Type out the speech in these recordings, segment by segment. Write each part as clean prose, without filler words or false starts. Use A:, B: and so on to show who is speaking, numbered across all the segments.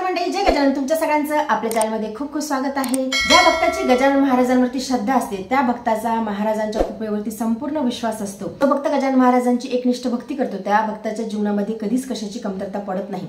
A: मंडळी, जय गजानन. तुमच्या सगळ्यांचं आपल्या चॅनलमध्ये खूप खूप स्वागत आहे. ज्या भक्ताची गजानन महाराजांवरती श्रद्धा असते त्या भक्ताचा महाराजांच्या कृपेवरती संपूर्ण विश्वास असतो. तो भक्त गजानन महाराजांची एकनिष्ठ भक्ती करतो त्या भक्ताच्या जीवनामध्ये कधीच कशाची कमतरता पडत नाही.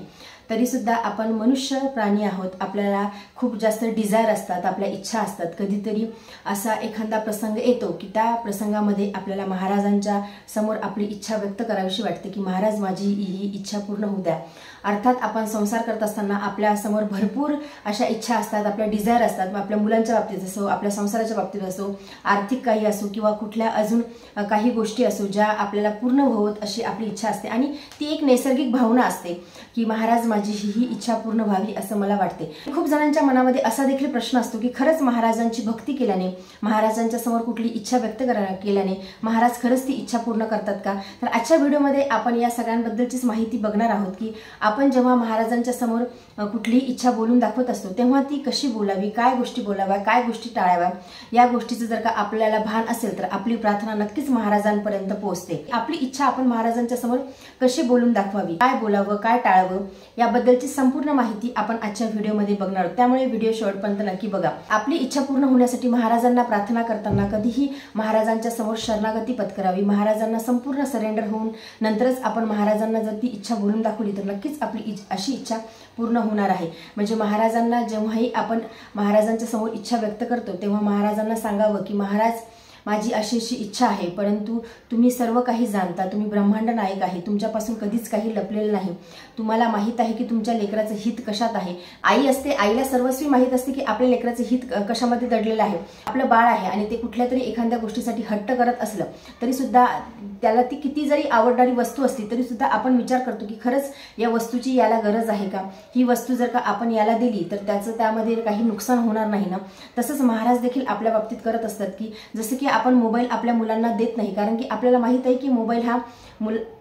A: तरी सुद्धा आपण मनुष्य प्राणी आहोत. आपल्याला खूप जास्त डिझायर असतात, आपल्या इच्छा असतात. कधीतरी असा एखादा प्रसंग येतो की त्या प्रसंगामध्ये आपल्याला महाराजांच्या समोर आपली इच्छा व्यक्त करावीशी वाटते की महाराज माझी ही इच्छा पूर्ण होऊ द्या. अर्थात आपण संसार करत असताना आपल्या समोर भरपूर अशा इच्छा असतात, आपल्या डिझायर असतात. आपल्या मुलांच्या बाबतीत असो, आपल्या संसाराच्या बाबतीत असो, आर्थिक काही असो किंवा कुठल्या अजून काही गोष्टी असो ज्या आपल्याला पूर्ण होत अशी आपली इच्छा असते. आणि ती एक नैसर्गिक भावना असते की महाराज माझी ही इच्छा पूर्ण व्हावी असं मला वाटते. खूप जणांच्या मनामध्ये असा देखील प्रश्न असतो की खरंच महाराजांची भक्ती केल्याने, महाराजांच्या समोर कुठली इच्छा व्यक्त केल्याने महाराज खरंच ती इच्छा पूर्ण करतात का? तर आजच्या व्हिडिओमध्ये आपण या सगळ्यांबद्दलचीच माहिती बघणार आहोत की आपण जेव्हा महाराजांच्या समोर कुठलीही इच्छा बोलून दाखवत असतो तेव्हा ती कशी बोलावी, काय गोष्टी बोलाव्या, काय गोष्टी टाळाव्या, या गोष्टीचं जर का आपल्याला भान असेल तर आपली प्रार्थना नक्कीच महाराजांपर्यंत पोहोचते. आपली इच्छा आपण महाराजांच्या समोर कशी बोलून दाखवावी, काय बोलावं, काय टाळावं, याबद्दलची संपूर्ण माहिती आपण आजच्या व्हिडिओमध्ये बघणार आहोत. त्यामुळे व्हिडिओ शेवटपर्यंत नक्की बघा. आपली इच्छा पूर्ण होण्यासाठी महाराजांना प्रार्थना करताना कधीही महाराजांच्या समोर शरणागती पत्करावी. महाराजांना संपूर्ण सरेंडर होऊन नंतरच आपण महाराजांना जर ती इच्छा बोलून दाखवली तर नक्कीच आपली अशी इच्छा पूर्ण होणार आहे. म्हणजे महाराजांना जेव्हाही आपण महाराजांच्या समोर इच्छा व्यक्त करतो तेव्हा महाराजांना सांगावं की महाराज माझी अशी इच्छा आहे, परंतु तुम्ही सर्व काही जाणता, तुम्ही ब्रह्मांड नायक आहे, तुमच्यापासून कधीच काही लपलेलं नाही. तुम्हाला माहीत आहे की तुमच्या लेकराचं हित कशात आहे. आई असते, आईला सर्वस्वी माहीत असते की आपल्या लेकराचं हित कशामध्ये दडलेलं आहे. आपलं बाळ आहे आणि ते कुठल्या तरी एखाद्या गोष्टीसाठी हट्ट करत असलं तरी सुद्धा त्याला ती किती जरी आवडणारी वस्तू असली तरी सुद्धा आपण विचार करतो की खरंच या वस्तूची याला गरज आहे का, ही वस्तू जर का आपण याला दिली तर त्याचं त्यामध्ये काही नुकसान होणार नाही ना. तसंच महाराज देखील आपल्या बाबतीत करत असतात की जसं की आपण मोबाईल आपल्या मुलांना देत नाही, कारण की आपल्याला माहित आहे की मोबाईल हा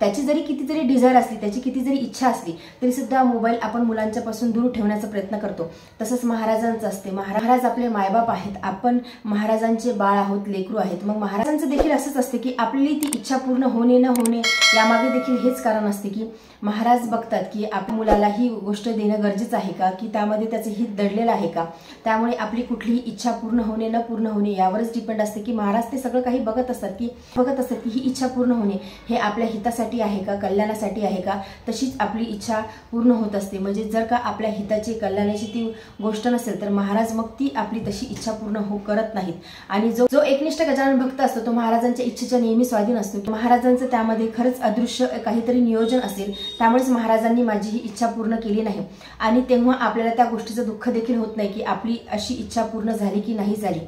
A: त्याची जरी किती जरी डिझायर असली, त्याची किती जरी इच्छा असली तरी सुद्धा मोबाईल आपण मुलांच्या पासून दूर ठेवण्याचा प्रयत्न करतो. तसंच महाराजांचं असते. महाराज आपले मायबाप आहेत, आपण महाराजांचे बाळ आहोत, लेकरू आहेत. मग महाराजांचं देखील असंच असते की आपली ती इच्छा पूर्ण होणे न होणे यामागे देखील हेच कारण असते की महाराज बघतात की आपल्या मुलाला ही गोष्ट देणं गरजेचं आहे का, की त्यामध्ये त्याचं हित दडलेलं आहे का. त्यामुळे आपली कुठलीही इच्छा पूर्ण होणे न पूर्ण होणे यावरच डिपेंड असते की महाराज ते सगळं काही बघत असतात की ही इच्छा पूर्ण होणे हे आपल्या हितासाठी आहे का, कल्याणासाठी आहे का, तशीच आपली इच्छा पूर्ण होत असते. म्हणजे जर का आपल्या हिताची, कल्याणाची ती गोष्ट नसेल तर महाराज मग ती आपली तशी इच्छा पूर्ण करत नाहीत. आणि जो एकनिष्ठ गजानन भक्त असतो तो महाराजांच्या इच्छेच्या नेहमी स्वाधीन असतो. महाराजांचं त्यामध्ये खरंच अदृश्य काहीतरी नियोजन असेल, त्यामुळेच महाराजांनी माझी ही इच्छा पूर्ण केली नाही. आणि तेव्हा आपल्याला त्या गोष्टीचं दुःख देखील होत नाही की आपली अशी इच्छा पूर्ण झाली की नाही झाली.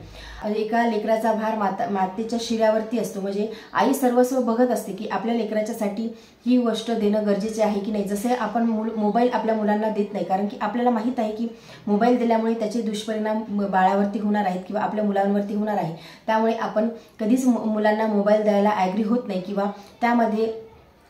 A: एका लेकराचा भार मातेच्या शिऱ्यावरती असतो. म्हणजे आई सर्वस्व बघत असते की आपल्या लेकराच्यासाठी ही गोष्ट देणं गरजेचे आहे की नाही. जसे आपण मोबाईल आपल्या मुलांना देत नाही, कारण की आपल्याला माहीत आहे की मोबाईल दिल्यामुळे त्याचे दुष्परिणाम बाळावरती होणार आहेत किंवा आपल्या मुलांवरती होणार आहे. त्यामुळे आपण कधीच मुलांना मोबाईल द्यायला ॲग्री होत नाही. किंवा त्यामध्ये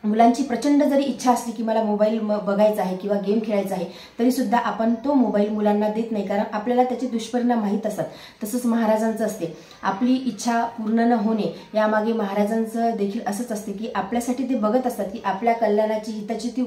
A: मुलांची प्रचंड जरी इच्छा असली की मला मोबाईल बघायचा आहे किंवा गेम खेळायचा आहे तरी सुद्धा आपण तो मोबाईल मुलांना देत नाही, कारण आपल्याला त्याचे दुष्परिणाम माहीत असतात. तसंच महाराजांचं असते. आपली इच्छा पूर्ण न होणे यामागे महाराजांचं देखील असंच असते की आपल्यासाठी ते बघत असतात की आपल्या कल्याणाची, हिताची ती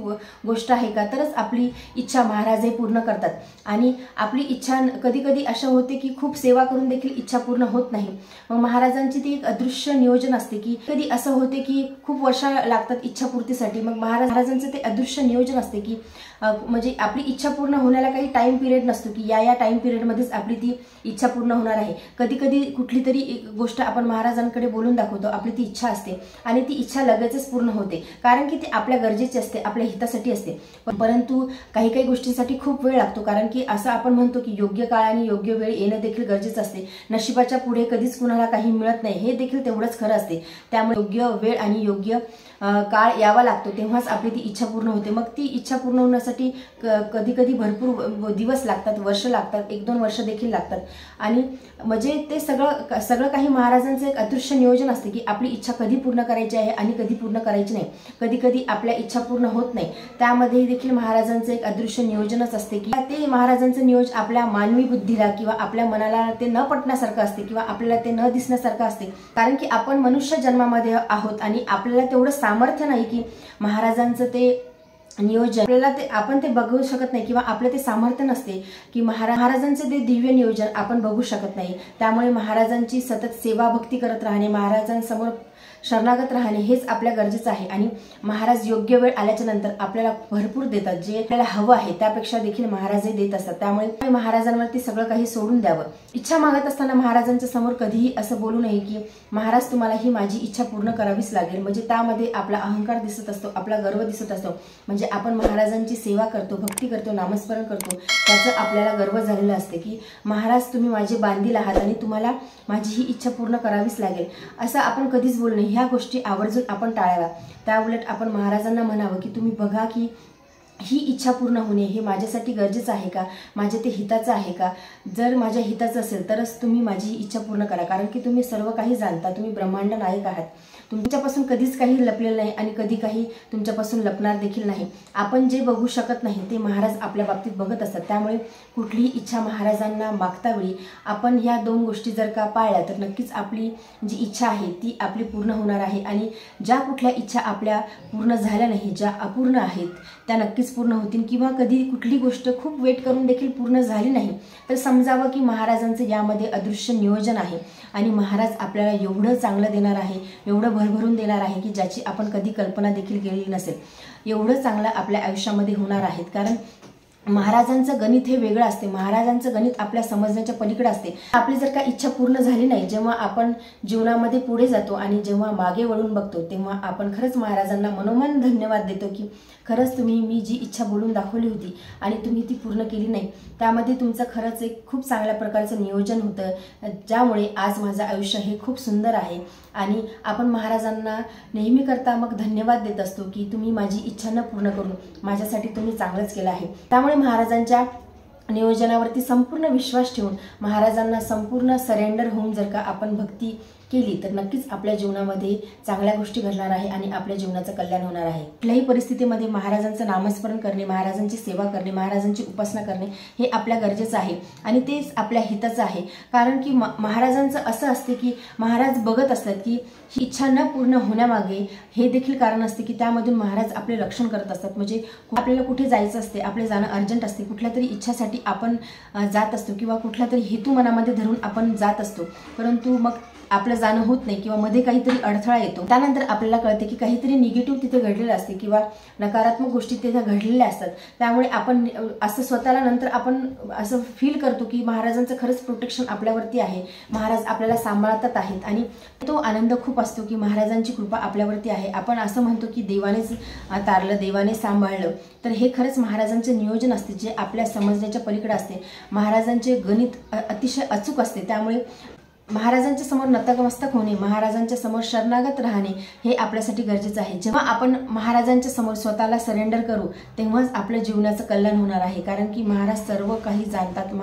A: गोष्ट आहे का, तरच आपली इच्छा महाराज हे पूर्ण करतात. आणि आपली इच्छा कधी कधी अशा होते की खूप सेवा करून देखील इच्छा पूर्ण होत नाही. मग महाराजांची ती एक अदृश्य नियोजन असते की कधी असं होते की खूप वर्ष लागतात इच्छापूर्तीसाठी. मग महाराजांचं ते अदृश्य नियोजन असते की म्हणजे आपली इच्छा पूर्ण होण्याला काही टाइम पिरियड नसतो की या टाइम पिरियडमध्येच आपली ती इच्छा पूर्ण होणार आहे. कधी कधी कुठली तरी एक गोष्ट आपण महाराजांकडे बोलून दाखवतो, आपली ती इच्छा असते आणि ती इच्छा लगेचच पूर्ण होते, कारण की ते आपल्या गरजेचे असते, आपल्या हितासाठी असते. परंतु काही गोष्टींसाठी खूप वेळ लागतो, कारण की असं आपण म्हणतो की योग्य काळ आणि योग्य वेळ येणं देखील गरजेचं असते. नशिबाच्या पुढे कधीच कुणाला काही मिळत नाही, हे देखील तेवढंच खरं असते. त्यामुळे योग्य वेळ आणि योग्य काळ यावा लागतो, तेव्हाच आपली ती इच्छा पूर्ण होते. मग ती इच्छा पूर्ण होण्यासाठी कधी कधी भरपूर दिवस लागतात, वर्ष लागतात, 1-2 वर्ष देखील लागतात. आणि म्हणजे ते सगळं काही महाराजांचं एक अदृश्य नियोजन असते की आपली इच्छा कधी पूर्ण करायची आहे आणि कधी पूर्ण करायची नाही. कधी कधी आपल्या इच्छा पूर्ण होत नाही, त्यामध्ये देखील महाराजांचं एक अदृश्य नियोजनच असते की ते महाराजांचं नियोजन आपल्या मानवी बुद्धीला किंवा आपल्या मनाला ते न पटण्यासारखं असते किंवा आपल्याला ते न दिसण्यासारखं असते. कारण की आपण मनुष्य जन्मामध्ये आहोत आणि आपल्याला तेवढं सामर्थ्य नाही की महाराजांचं ते नियोजन आपल्याला ते आपण ते बघू शकत नाही किंवा आपलं ते सामर्थ्य नसते की महाराजांचे ते दिव्य नियोजन आपण बघू शकत नाही। त्यामुळे महाराजांची सतत सेवा भक्ती करत राहणे, महाराजांसमोर शरणागत राहणे हेच आपल्या गरजेचं आहे। आणि महाराज योग्य वेळ आल्याच्या नंतर आपल्याला भरपूर देतात, जे आपल्याला हवं आहे त्यापेक्षा देखील महाराजही देत असतात। त्यामुळे महाराजांवरती सगळं काही सोडून द्यावं। इच्छा मागत असताना महाराजांच्या समोर कधीही असं बोलू नये की महाराज तुम्हाला ही माझी इच्छा पूर्ण करावीच लागेल, म्हणजे त्यामध्ये आपला अहंकार दिसत असतो, आपला गर्व दिसत असतो। म्हणजे आपण महाराजांची सेवा करतो, भक्ती करतो, नामस्मरण करतो, त्याचं आपल्याला गर्व झालेलं असते की महाराज तुम्ही माझे बांधील आहात आणि तुम्हाला माझी ही इच्छा पूर्ण करावीच लागेल, असं आपण कधीच बोलू नये। ह्या गोष्टी आवर्जून आपण टाळाव्या। त्याउलट आपण महाराजांना म्हणावं की तुम्ही बघा की ही इच्छा पूर्ण होणे हे माझ्यासाठी गरजेचं आहे का, माझ्या ते हिताचं आहे का? जर माझ्या हिताचं असेल तरच तुम्ही माझी इच्छा पूर्ण करा, कारण की तुम्ही सर्व काही जाणता, तुम्ही ब्रह्मांड नायक आहात। तुमच्यापासून कधीच काही लपलेलं नाही आणि कधी काही तुमच्यापासून लपणार देखील नाही। आपण जे बघू शकत नाही ते महाराज आपल्या बाबतीत बघत असतात। त्यामुळे कुठलीही इच्छा महाराजांना मागता वेळी आपण या दोन गोष्टी जर का पाळल्या तर नक्कीच आपली जी इच्छा आहे ती आपली पूर्ण होणार आहे। आणि ज्या कुठल्या इच्छा आपल्या पूर्ण झाल्या नाही, ज्या अपूर्ण आहेत त्या नक्कीच पूर्ण होतील। किंवा कधी कुठली गोष्ट खूप वेट करून देखील पूर्ण झाली नाही तर समजावं की महाराजांचं यामध्ये अदृश्य नियोजन आहे आणि महाराज आपल्याला एवढं चांगलं देणार आहे, एवढं भरभरून देणार आहे की ज्याची आपण कधी कल्पना देखील केलेली नसेल। एवढं चांगलं आपल्या आयुष्यामध्ये होणार आहेत, कारण महाराजांचं गणित हे वेगळं असते। महाराजांचं गणित आपल्या समजण्याच्या पलीकडे असते। आपली जर का इच्छा पूर्ण झाली नाही, जेव्हा आपण जीवनामध्ये पुढे जातो आणि जेव्हा मागे वळून बघतो तेव्हा आपण खरंच महाराजांना मनोमन धन्यवाद देतो की खरंच तुम्ही मी जी इच्छा बोलून दाखवली होती आणि तुम्ही ती पूर्ण केली नाही, त्यामध्ये तुमचं खरंच एक खूप चांगल्या प्रकारचं नियोजन होतं, ज्यामुळे आज माझं आयुष्य हे खूप सुंदर आहे। आणि आपण महाराजांना नेहमी करता मग धन्यवाद देत असतो की तुम्ही माझी इच्छा न पूर्ण करून माझ्यासाठी तुम्ही चांगलंच केलं आहे। त्यामुळे महाराजांच्या नियोजनावरती संपूर्ण विश्वास ठेवून महाराजांना संपूर्ण सरेंडर होऊन जर का आपण भक्ती केली तर नक्कीच आपल्या जीवनामध्ये चांगल्या गोष्टी घडणार आहे आणि आपल्या जीवनाचं कल्याण होणार आहे। कुठल्याही परिस्थितीमध्ये महाराजांचं नामस्मरण करणे, महाराजांची सेवा करणे, महाराजांची उपासना करणे हे आपल्या गरजेचं आहे आणि तेच आपल्या हिताचं आहे। कारण की महाराजांचं असं असते की महाराज बघत असतात की ही इच्छा न पूर्ण होण्यामागे हे देखील कारण असते की त्यामधून महाराज आपले रक्षण करत असतात। म्हणजे आपल्याला कुठे जायचं असते, आपले जाणं अर्जंट असते, कुठल्या तरी इच्छासाठी आपण जात असतो किंवा कुठला तरी हेतू मनामध्ये धरून आपण जात असतो, परंतु मग आपलं जाणं होत नाही किंवा मध्ये काहीतरी अडथळा येतो। त्यानंतर आपल्याला कळते की काहीतरी निगेटिव्ह तिथे घडलेलं असते किंवा नकारात्मक गोष्टी तिथे घडलेल्या असतात। त्यामुळे आपण असं स्वतःला नंतर आपण असं फील करतो की महाराजांचं खरंच प्रोटेक्शन आपल्यावरती आहे, महाराज आपल्याला सांभाळतात आहेत आणि तो आनंद खूप असतो की महाराजांची कृपा आपल्यावरती आहे। आपण असं म्हणतो की देवानेच तारलं, देवाने सांभाळलं, तर हे खरंच महाराजांचे नियोजन असते जे आपल्या समजण्याच्या पलीकडे असते। महाराजांचे गणित अतिशय अचूक असते। त्यामुळे महाराजांच्या समोर नतमस्तक होणे, महाराजांच्या समोर शरणागत राहणे हे आपल्यासाठी गरजेचं आहे। जेव्हा आपण महाराजांच्या समोर स्वतःला सरेंडर करू तेव्हाच आपल्या जीवनाचं कल्याण होणार आहे, कारण की महाराज सर्व काही जाणतात,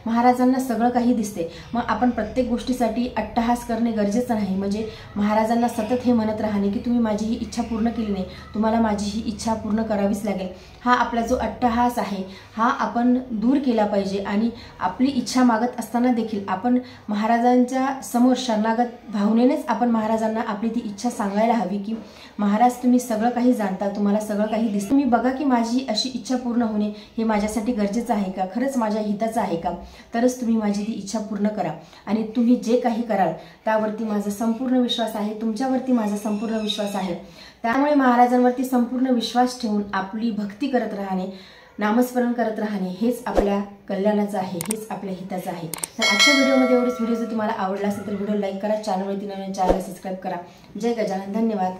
A: महाराजांना सगळं काही दिसते। मग आपण प्रत्येक गोष्टीसाठी अट्टहास करणे गरजेचं नाही, म्हणजे महाराजांना सतत हे म्हणत राहणे की तुम्ही माझी ही इच्छा पूर्ण केली नाही, तुम्हाला माझी ही इच्छा पूर्ण करावीच लागेल। हा आपला जो अट्टहास आहे हा आपण दूर केला पाहिजे आणि आपली इच्छा मागत असताना देखील आपण महाराजांच्या समोर शरणागत भावनेनेच आपण महाराजांना आपली ती इच्छा सांगायला हवी की महाराज तुम्ही सगळं काही जाणता, तुम्हाला सगळं काही दिसतं, तुम्ही बघा की माझी अशी इच्छा पूर्ण होणे हे माझ्यासाठी गरजेचं आहे का, खरंच माझ्या हिताचं आहे का, तरच तुम्ही माझी ती इच्छा पूर्ण करा। आणि तुम्ही जे काही कराल त्यावरती माझा संपूर्ण विश्वास आहे, तुमच्यावरती माझा संपूर्ण विश्वास आहे। त्यामुळे महाराजांवरती संपूर्ण विश्वास ठेवून आपली भक्ती करत राहणे, नामस्मरण करत राहणे हेच आपल्या कल्याणाचं आहे, हेच आपल्या हिताचं आहे। तर आजच्या व्हिडिओमध्ये एवढेच। व्हिडिओ जर तुम्हाला आवडला असेल तर व्हिडिओ लाईक करा, चॅनलवरती नवीन चॅनल सबस्क्राईब करा। जय गजानन, धन्यवाद।